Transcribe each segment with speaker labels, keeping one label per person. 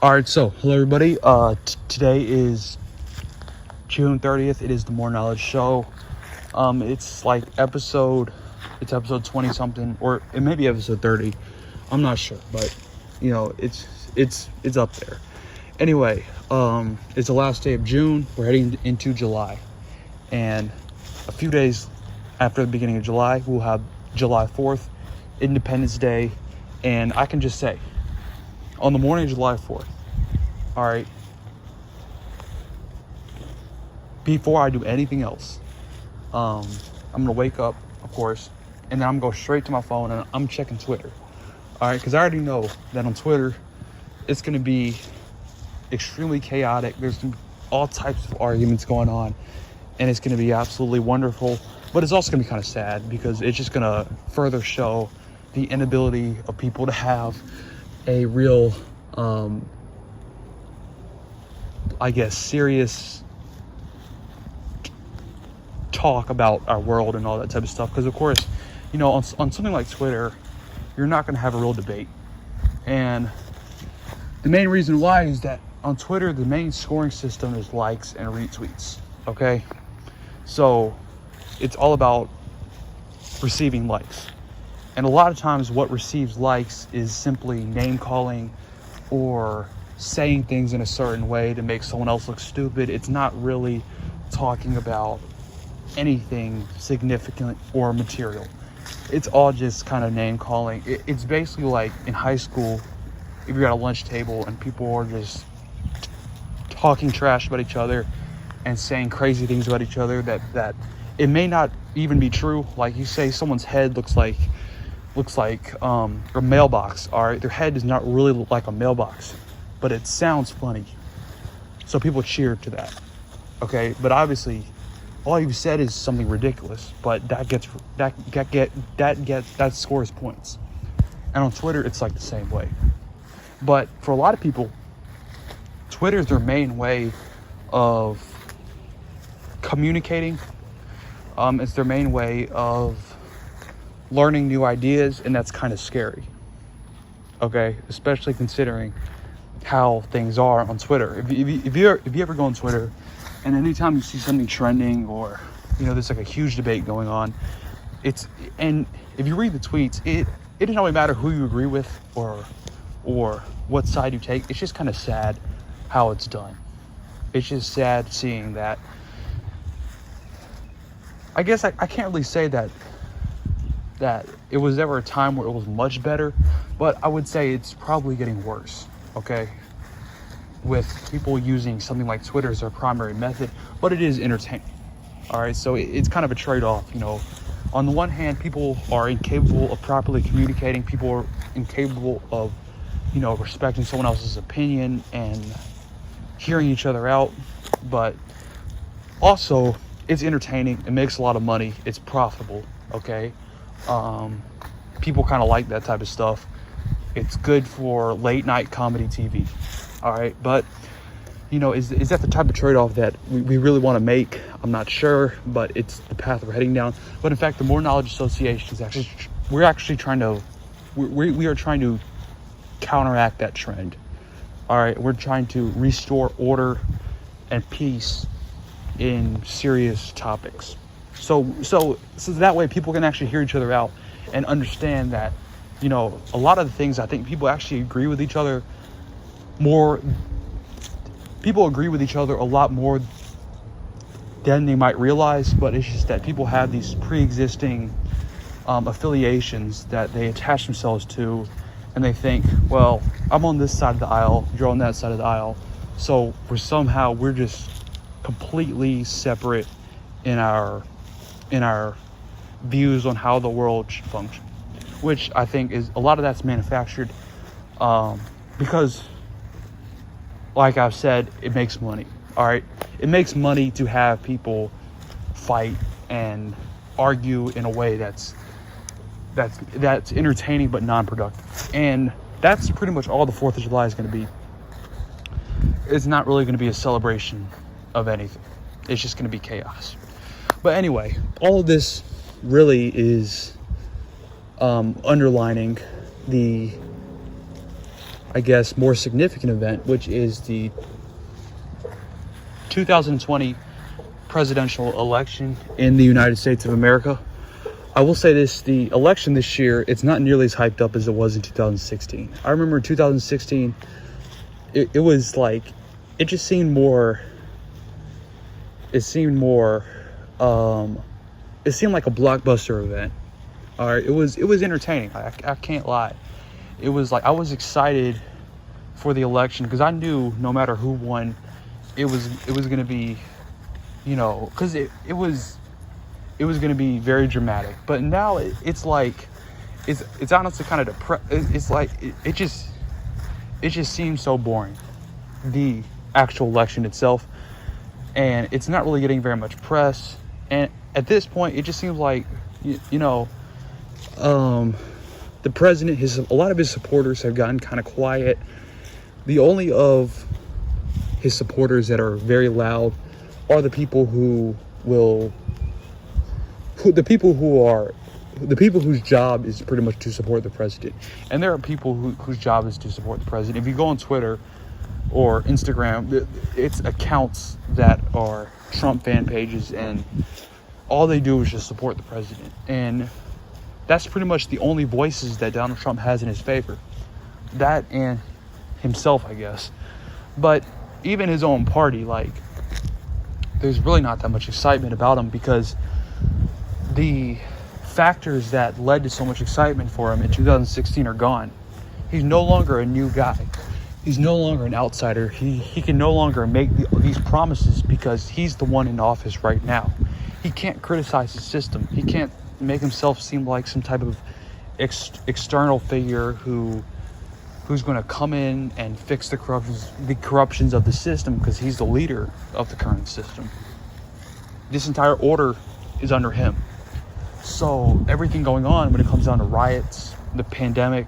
Speaker 1: All right, so hello everybody. Today is June 30th. It is the More Knowledge Show. It's episode 20 something, or it may be episode 30. I'm not sure, but it's up there. Anyway, it's the last day of June. We're heading into July, and a few days after the beginning of July, we'll have July 4th, Independence Day, and I can just say, on the morning of July 4th, all right, before I do anything else, I'm gonna wake up, of course, and then I'm gonna go straight to my phone and I'm checking Twitter. All right, because I already know that on Twitter it's gonna be extremely chaotic. There's gonna be all types of arguments going on, and it's gonna be absolutely wonderful, but it's also gonna be kind of sad because it's just gonna further show the inability of people to have a real serious talk about our world and all that type of stuff. Because of course, on something like Twitter, you're not going to have a real debate. And the main reason why is that on Twitter, the main scoring system is likes and retweets. Okay? So it's all about receiving likes. And a lot of times what receives likes is simply name calling or saying things in a certain way to make someone else look stupid. It's not really talking about anything significant or material. It's all just kind of name calling. It's basically like in high school, if you're at a lunch table and people are just talking trash about each other and saying crazy things about each other that it may not even be true. Like you say someone's head looks like a mailbox. All right, their head does not really look like a mailbox, but it sounds funny, so people cheer to that. Okay, but obviously all you've said is something ridiculous, but that scores points. And on Twitter it's like the same way. But for a lot of people, Twitter is their main way of communicating. It's their main way of learning new ideas, and that's kind of scary. Okay, especially considering how things are on Twitter. If you ever go on Twitter, and anytime you see something trending, or there's like a huge debate going on, and if you read the tweets, it doesn't really matter who you agree with or what side you take. It's just kind of sad how it's done. It's just sad seeing that. I guess I can't really say that it was ever a time where it was much better, but I would say it's probably getting worse, okay, with people using something like Twitter as their primary method, but it is entertaining. All right, so it's kind of a trade-off. On the one hand, people are incapable of properly communicating. People are incapable of respecting someone else's opinion and hearing each other out, but also it's entertaining. It makes a lot of money. It's profitable. Okay, people kind of like that type of stuff. It's good for late night comedy TV. All right, but is that the type of trade-off that we really want to make? I'm not sure, but it's the path we're heading down. But in fact, the More Knowledge Association is we are trying to counteract that trend. All right, we're trying to restore order and peace in serious topics. So that way people can actually hear each other out and understand that, a lot of the things, I think people actually agree with each other more. People agree with each other a lot more than they might realize, but it's just that people have these pre-existing affiliations that they attach themselves to, and they think, well, I'm on this side of the aisle, you're on that side of the aisle, so we're just completely separate in our views on how the world should function, which I think is a lot of that's manufactured, because, like I've said, it makes money. All right, it makes money to have people fight and argue in a way that's entertaining but non-productive, and that's pretty much all the 4th of July is going to be. It's not really going to be a celebration of anything. It's just going to be chaos. But anyway, all of this really is underlining the I guess, more significant event, which is the 2020 presidential election in the United States of America. I will say this, the election this year, it's not nearly as hyped up as it was in 2016. I remember in 2016, it was like, it just seemed more, it seemed like a blockbuster event. All right, it was entertaining. I can't lie. It was like, I was excited for the election because I knew no matter who won, it was going to be, you know, because it was going to be very dramatic. But now it's like, it's honestly kind of it's like it just seems so boring, the actual election itself, and it's not really getting very much press. And at this point, it just seems like the president, a lot of his supporters have gotten kind of quiet. The only of his supporters that are very loud are the people whose job is pretty much to support the president. And there are people whose job is to support the president. If you go on Twitter or Instagram, it's accounts that are Trump fan pages, and all they do is just support the president. And that's pretty much the only voices that Donald Trump has in his favor. That and himself, I guess. But even his own party, like, there's really not that much excitement about him, because the factors that led to so much excitement for him in 2016 are gone. He's no longer a new guy. He's no longer an outsider. He can no longer make these promises because he's the one in office right now. He can't criticize the system. He can't make himself seem like some type of external figure who's going to come in and fix the corruptions of the system, because he's the leader of the current system. This entire order is under him. So everything going on when it comes down to riots, the pandemic,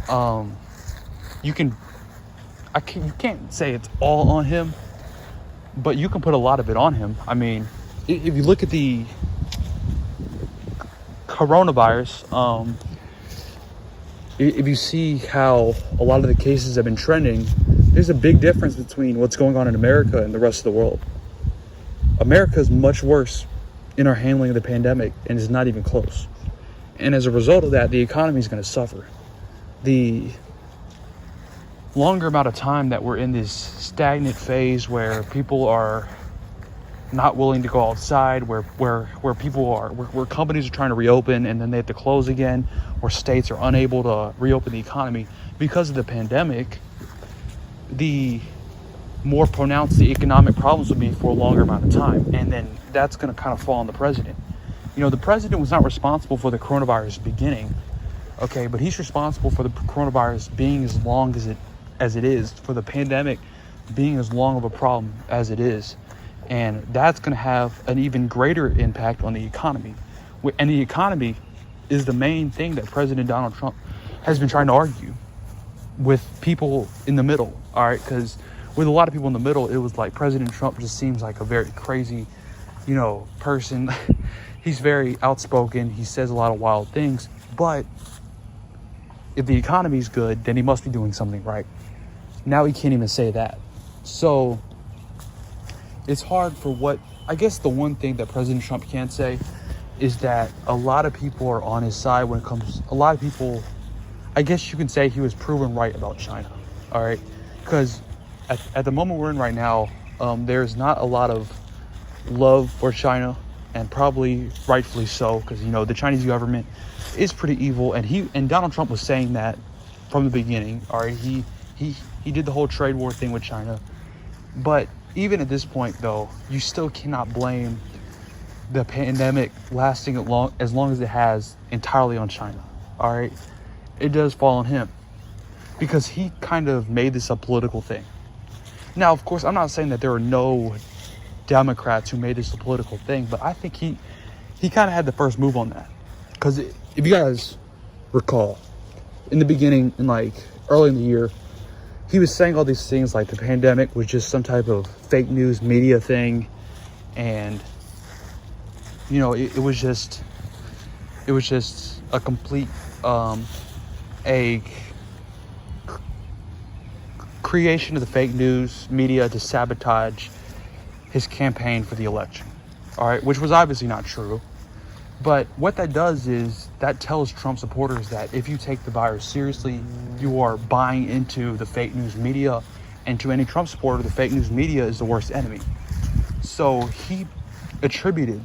Speaker 1: you can't say it's all on him, but you can put a lot of it on him. I mean, if you look at the coronavirus, if you see how a lot of the cases have been trending, there's a big difference between what's going on in America and the rest of the world. America is much worse in our handling of the pandemic, and is not even close. And as a result of that, the economy is going to suffer. The longer amount of time that we're in this stagnant phase where people are not willing to go outside, where companies are trying to reopen and then they have to close again, where states are unable to reopen the economy because of the pandemic, the more pronounced the economic problems will be for a longer amount of time. And then that's going to kind of fall on the president. You know, the president was not responsible for the coronavirus beginning, okay, but he's responsible for the coronavirus being as long as it is, for the pandemic being as long of a problem as it is. And that's going to have an even greater impact on the economy. And the economy is the main thing that President Donald Trump has been trying to argue with people in the middle, all right? Because with a lot of people in the middle, it was like President Trump just seems like a very crazy, person. He's very outspoken. He says a lot of wild things. But if the economy's good, then he must be doing something right. Now he can't even say that. So it's hard for I guess the one thing that President Trump can't say is that a lot of people are on his side when it comes, a lot of people, I guess you can say he was proven right about China, all right? Because at the moment we're in right now, there's not a lot of love for China, and probably rightfully so, because, the Chinese government is pretty evil, and Donald Trump was saying that from the beginning, all right? He did the whole trade war thing with China, but even at this point, though, you still cannot blame the pandemic lasting as long as it has entirely on China, all right? It does fall on him, because he kind of made this a political thing. Now, of course, I'm not saying that there are no Democrats who made this a political thing, but I think he kind of had the first move on that. Because if you guys recall, in the beginning, early in the year, he was saying all these things like the pandemic was just some type of fake news media thing, and it was just creation of the fake news media to sabotage his campaign for the election. All right, which was obviously not true. But what that does is that tells Trump supporters that if you take the virus seriously, you are buying into the fake news media. And to any Trump supporter, the fake news media is the worst enemy. So he attributed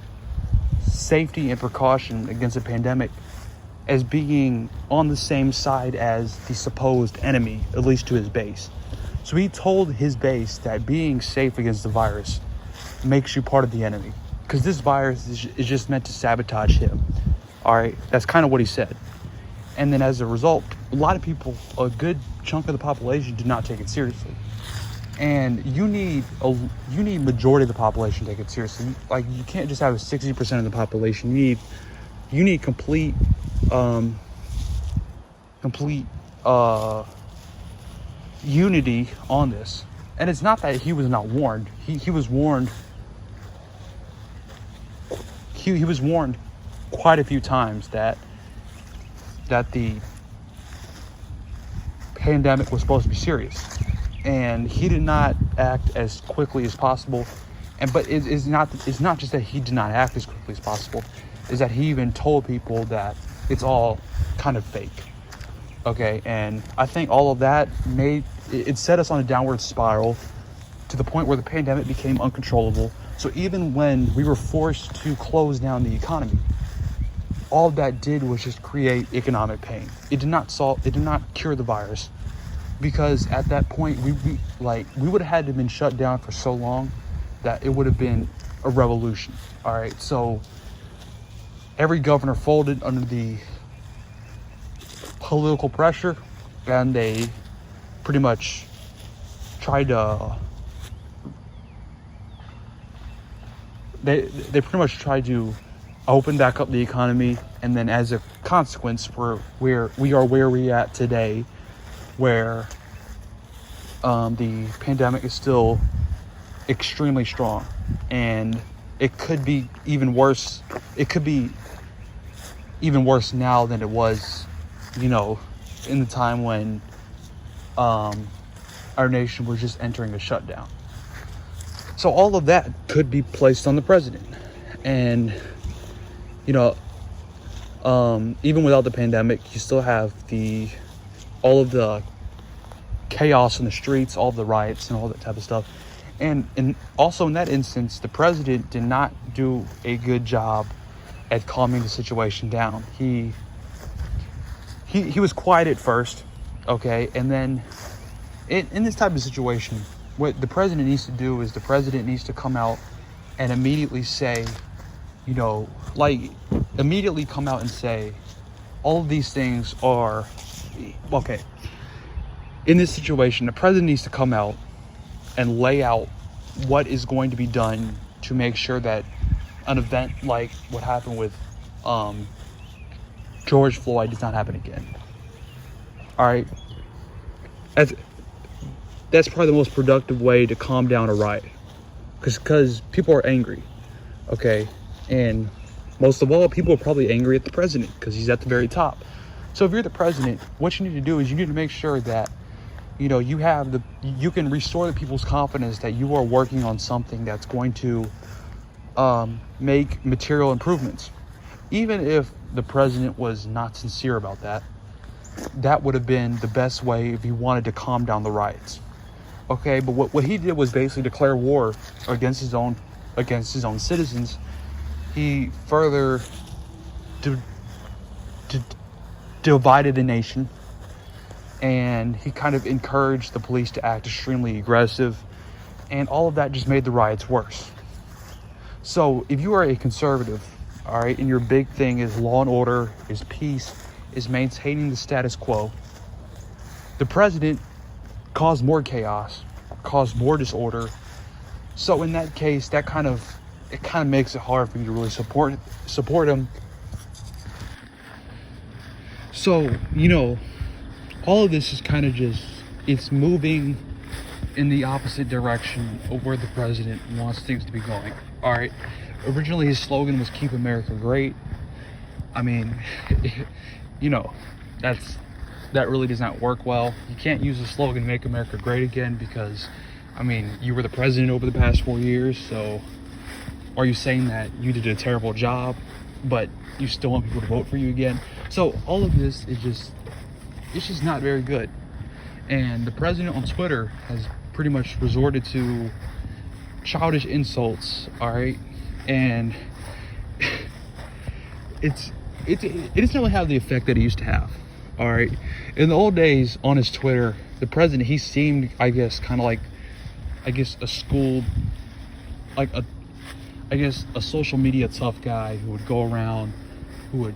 Speaker 1: safety and precaution against a pandemic as being on the same side as the supposed enemy, at least to his base. So he told his base that being safe against the virus makes you part of the enemy, because this virus is just meant to sabotage him. All right, that's kind of what he said. And then as a result, a lot of people, a good chunk of the population, did not take it seriously. And you need majority of the population to take it seriously. Like, you can't just have 60% of the population. You need complete unity on this. And it's not that he was not warned. He was warned. He was warned quite a few times that the pandemic was supposed to be serious, and he did not act as quickly as possible. But it's not just that he did not act as quickly as possible, is that he even told people that it's all kind of fake. Okay, and I think all of that it set us on a downward spiral to the point where the pandemic became uncontrollable. So even when we were forced to close down the economy, all that did was just create economic pain. It did not cure the virus, because at that point we would have had to have been shut down for so long that it would have been a revolution. All right, so every governor folded under the political pressure, and they pretty much tried to they pretty much tried to open back up the economy. And then as a consequence, we are where we're at today, where the pandemic is still extremely strong, and it could be even worse. It could be even worse now than it was, in the time when our nation was just entering a shutdown. So all of that could be placed on the president. And even without the pandemic, you still have all of the chaos in the streets, all of the riots and all that type of stuff. And also in that instance, the president did not do a good job at calming the situation down. He was quiet at first, okay? And then in this type of situation, what the president needs to do is the president needs to come out and immediately say, immediately come out and say, all of these things are, okay. In this situation, the president needs to come out and lay out what is going to be done to make sure that an event like what happened with George Floyd does not happen again. All right. That's probably the most productive way to calm down a riot, because people are angry, okay? And most of all, people are probably angry at the president because he's at the very top. So if you're the president, what you need to do is you need to make sure that you can restore the people's confidence that you are working on something that's going to make material improvements. Even if the president was not sincere about that, that would have been the best way if he wanted to calm down the riots. Okay, but what he did was basically declare war against his own citizens. He further divided the nation, and he kind of encouraged the police to act extremely aggressive, and all of that just made the riots worse. So if you are a conservative, all right, and your big thing is law and order, is peace, is maintaining the status quo, the president caused more chaos, caused more disorder. So in that case, it kind of makes it hard for you to really support him. So, all of this is kind of it's moving in the opposite direction of where the president wants things to be going. All right. Originally, his slogan was "Keep America Great." I mean, that's that really does not work well. You can't use the slogan "Make America Great Again" because, I mean, you were the president over the past 4 years, so are you saying that you did a terrible job, but you still want people to vote for you again? So all of this is just not very good. And the president on Twitter has pretty much resorted to childish insults, all right? And it doesn't really have the effect that it used to have, all right? In the old days on his Twitter, the president, he seemed, I guess, kind of like, a schooled, like a social media tough guy who would go around, who would,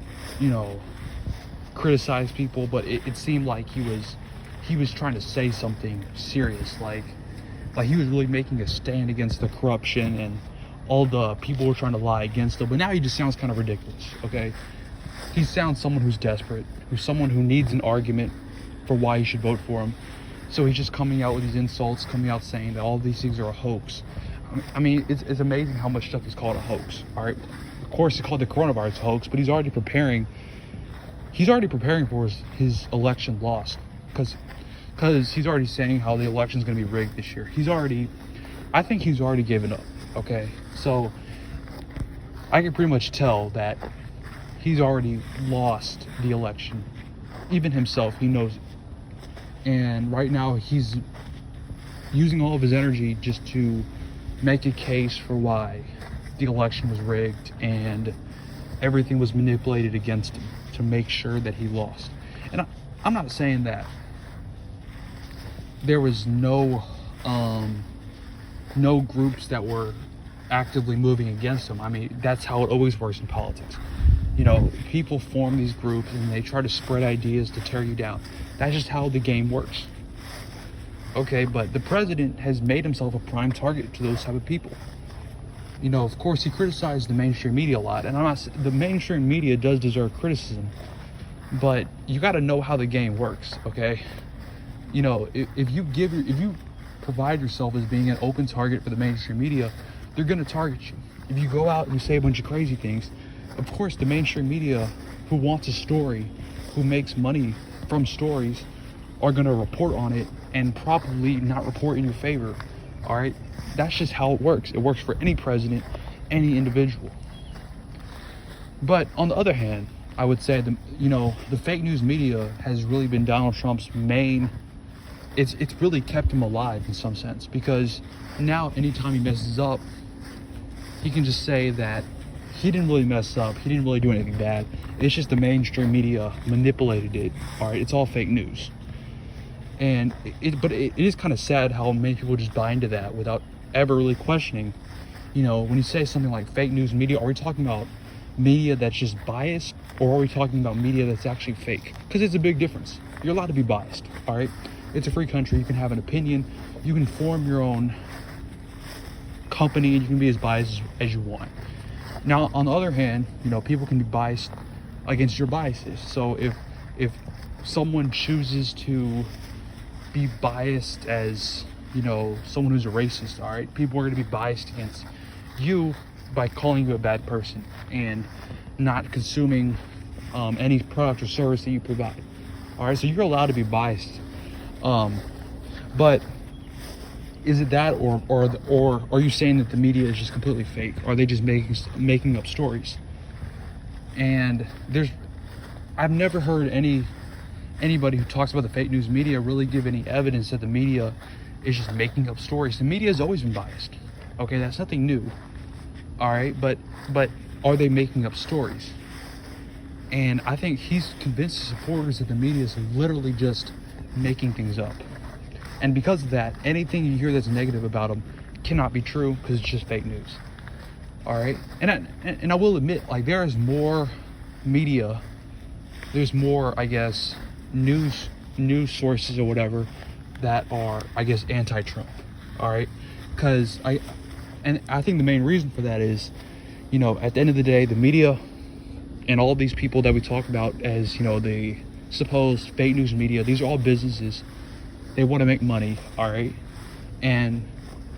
Speaker 1: criticize people, but it seemed like he was trying to say something serious, like he was really making a stand against the corruption and all the people were trying to lie against him. But now he just sounds kind of ridiculous, okay? He sounds someone who's desperate, who's someone who needs an argument for why you should vote for him. So he's just coming out with these insults, coming out saying that all these things are a hoax. I mean, it's amazing how much stuff is called a hoax, all right? Of course, it's called the coronavirus hoax, but he's already preparing for his election loss, because he's already saying how the election's going to be rigged this year. I think he's already given up, okay? So I can pretty much tell that he's already lost the election. Even himself, he knows it. And right now he's using all of his energy just to make a case for why the election was rigged and everything was manipulated against him to make sure that he lost. And I'm not saying that there was no groups that were actively moving against him. I mean, that's how it always works in politics. People form these groups and they try to spread ideas to tear you down. That's just how the game works. Okay, but the president has made himself a prime target to those type of people. Of course, he criticized the mainstream media a lot, and the mainstream media does deserve criticism, but you got to know how the game works, okay? If you provide yourself as being an open target for the mainstream media, they're going to target you. If you go out and you say a bunch of crazy things, of course, the mainstream media, who wants a story, who makes money from stories, are going to report on it and probably not report in your favor. All right, that's just how it works. It works for any president, any individual. But on the other hand, I would say the fake news media has really been Donald Trump's main. It's really kept him alive in some sense, because now anytime he messes up, he can just say that he didn't really mess up. He didn't really do anything bad. It's just the mainstream media manipulated it. All right, it's all fake news. And it is kind of sad how many people just buy into that without ever really questioning. When you say something like fake news media, are we talking about media that's just biased, or are we talking about media that's actually fake? Because it's a big difference. You're allowed to be biased, all right? It's a free country. You can have an opinion. You can form your own company, and you can be as biased as you want. Now, on the other hand, people can be biased against your biases. So if someone chooses to be biased as, someone who's a racist, all right, people are going to be biased against you by calling you a bad person and not consuming any product or service that you provide. All right, so you're allowed to be biased. But is it that, or are you saying that the media is just completely fake? Are they just making up stories? And I've never heard anybody who talks about the fake news media really give any evidence that the media is just making up stories. The media has always been biased. Okay, that's nothing new. All right, but are they making up stories? And I think he's convinced his supporters that the media is literally just making things up. And because of that, anything you hear that's negative about him cannot be true, because it's just fake news. All right, and I will admit, like, there is more media, there's more, I guess, news sources or whatever that are, I guess, anti-Trump. All right, because I think the main reason for that is, at the end of the day, the media and all these people that we talk about as, the supposed fake news media, these are all businesses. They want to make money, all right? And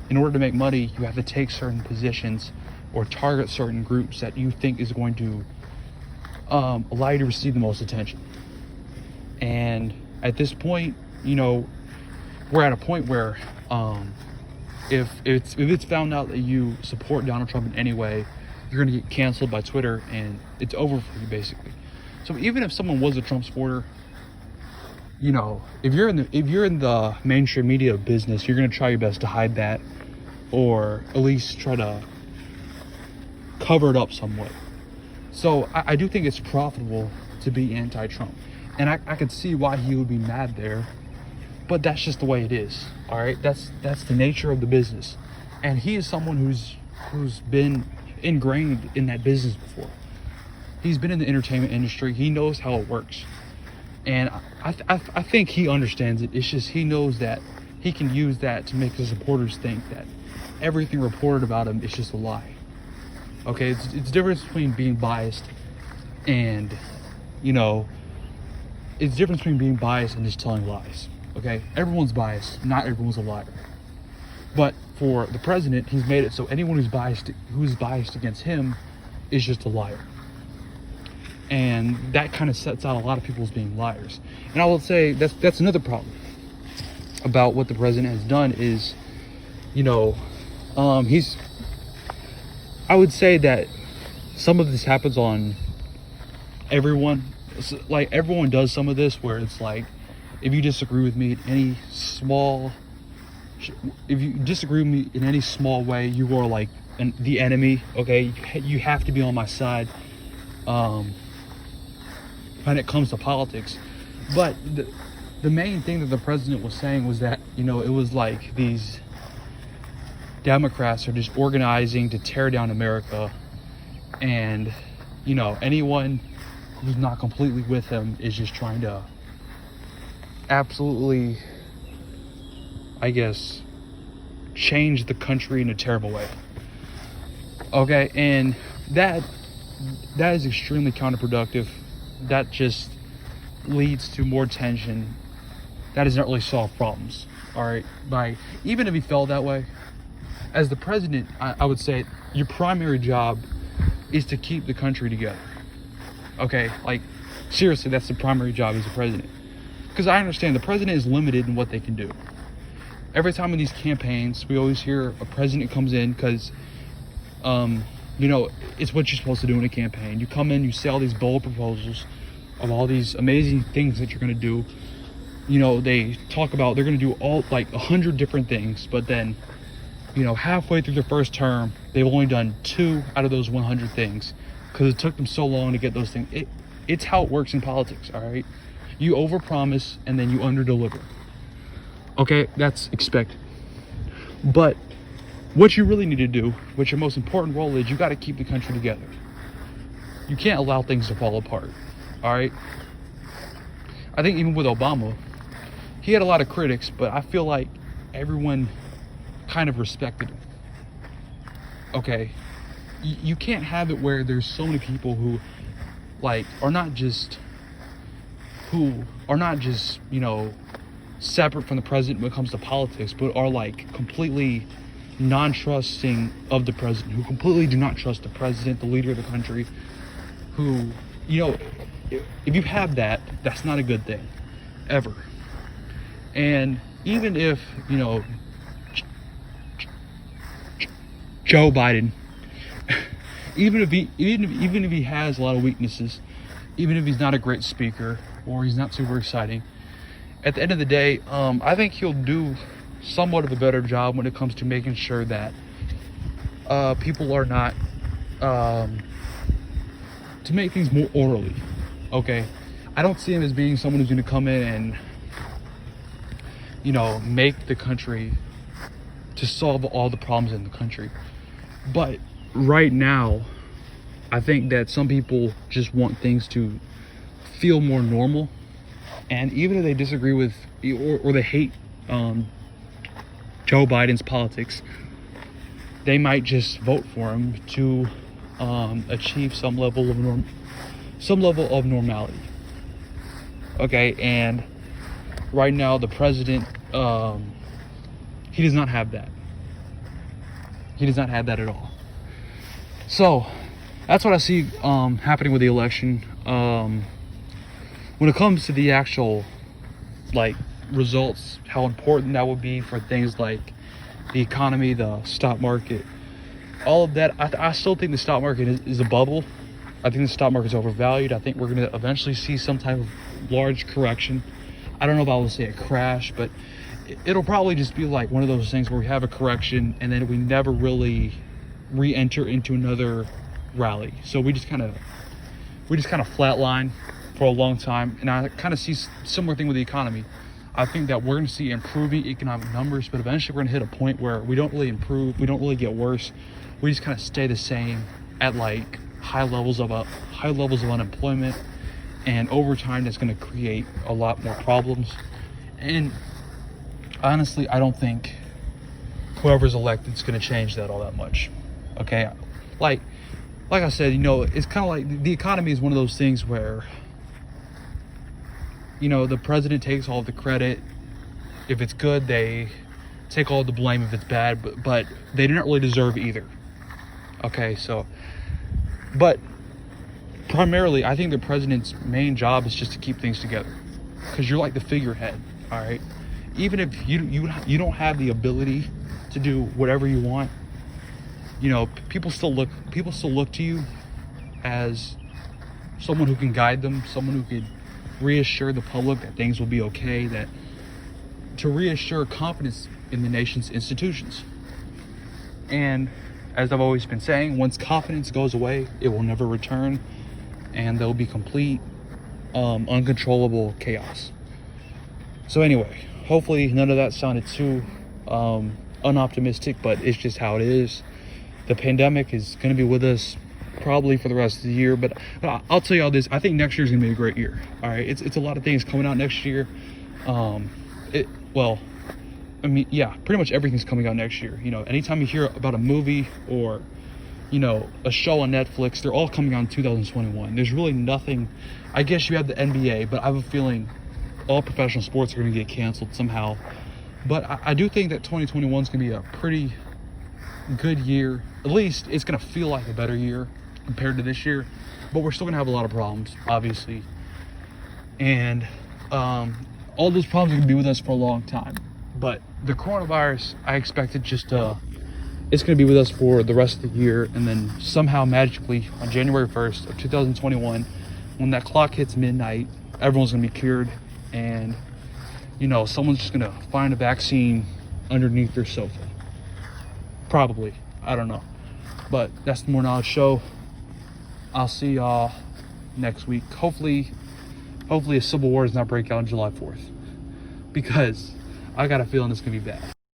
Speaker 1: in order to make money, you have to take certain positions or target certain groups that you think is going to allow you to receive the most attention. And At this point, we're at a point where if it's found out that you support Donald Trump in any way, you're going to get canceled by Twitter, and it's over for you, basically. So even if someone was a Trump supporter, if you're in the mainstream media business, you're going to try your best to hide that, or at least try to cover it up somewhat. So I do think it's profitable to be anti-Trump, and I could see why he would be mad there, but that's just the way it is. All right, that's the nature of the business, and he is someone who's been ingrained in that business before. He's been in the entertainment industry. He knows how it works, and I think he understands it. It's just he knows that he can use that to make his supporters think that everything reported about him is just a lie. Okay, it's the difference between being biased and, it's the difference between being biased and just telling lies. Okay, everyone's biased. Not everyone's a liar. But for the president, he's made it so anyone who's biased against him is just a liar. And that kind of sets out a lot of people as being liars. And I will say that's another problem about what the president has done is, I would say that some of this happens on everyone. Like, everyone does some of this, where it's like, if you disagree with me in any small way, you are like the enemy. Okay, you have to be on my side when it comes to politics. But the main thing that the president was saying was that, it was like these Democrats are just organizing to tear down America, and anyone who's not completely with him is just trying to absolutely, I guess, change the country in a terrible way. Okay, and that is extremely counterproductive. That just leads to more tension. That doesn't really solve problems. All right, even if he felt that way, as the president, I would say your primary job is to keep the country together. Okay, like, seriously, that's the primary job as a president. Because I understand the president is limited in what they can do. Every time in these campaigns, we always hear a president comes in because, it's what you're supposed to do in a campaign. You come in, you say all these bold proposals of all these amazing things that you're going to do. They talk about they're going to do all like 100 different things, but then, halfway through their first term, they've only done 2 out of those 100 things because it took them so long to get those things. It's how it works in politics, all right? You overpromise and then you underdeliver. Okay, that's expected. But what you really need to do, what your most important role is, you got to keep the country together. You can't allow things to fall apart, all right? I think even with Obama, he had a lot of critics, but I feel like everyone kind of respected him. Okay, you can't have it where there's so many people who are not just separate from the president when it comes to politics, but are like completely non-trusting of the president, who completely do not trust the president, the leader of the country, who, if you have that, that's not a good thing, ever. And even if, Joe Biden, even if he has a lot of weaknesses, even if he's not a great speaker or he's not super exciting, at the end of the day, I think he'll do somewhat of a better job when it comes to making sure that people are not to make things more orderly. Okay, I don't see him as being someone who's going to come in and make the country to solve all the problems in the country. But right now, I think that some people just want things to feel more normal, and even if they disagree with or they hate Joe Biden's politics, they might just vote for him to achieve some level of normality. Okay, and right now the president, he does not have that. He does not have that at all. So that's what I see happening with the election. When it comes to the actual like results, how important that would be for things like the economy, the stock market, all of that. I still think the stock market is a bubble. I think the stock market is overvalued. I think we're going to eventually see some type of large correction. I don't know if I would say a crash, but it'll probably just be like one of those things where we have a correction and then we never really re-enter into another rally. So we just kind of flatline for a long time. And I kind of see similar thing with the economy. I think that we're going to see improving economic numbers, but eventually we're going to hit a point where we don't really improve, we don't really get worse. We just kind of stay the same at like high levels of unemployment, and over time that's going to create a lot more problems. And honestly, I don't think whoever's elected is going to change that all that much. Okay, like I said, it's kind of like the economy is one of those things where the president takes all the credit. If it's good, they take all the blame. If it's bad, but they didn't really deserve either. Okay, so, but primarily, I think the president's main job is just to keep things together, because you're like the figurehead. All right, even if you don't have the ability to do whatever you want, people still look to you as someone who can guide them, someone who could reassure the public that things will be okay, that to reassure confidence in the nation's institutions. And as I've always been saying, once confidence goes away, it will never return, and there'll be complete uncontrollable chaos. So anyway, hopefully none of that sounded too unoptimistic, but it's just how it is. The pandemic is going to be with us probably for the rest of the year, but I'll tell you all this: I think next year is going to be a great year. All right, it's a lot of things coming out next year. Pretty much everything's coming out next year. Anytime you hear about a movie or a show on Netflix, they're all coming out in 2021. There's really nothing. I guess you have the NBA, but I have a feeling all professional sports are going to get canceled somehow. But I do think that 2021 is going to be a pretty good year. At least it's going to feel like a better year compared to this year, but we're still going to have a lot of problems, obviously, and all those problems are going to be with us for a long time. But the coronavirus, I expect it it's going to be with us for the rest of the year, and then somehow magically on January 1st of 2021, when that clock hits midnight, everyone's going to be cured, and someone's just going to find a vaccine underneath their sofa. Probably. I don't know. But that's the More Knowledge Show. I'll see y'all next week. Hopefully a civil war does not break out on July 4th. Because I got a feeling it's going to be bad.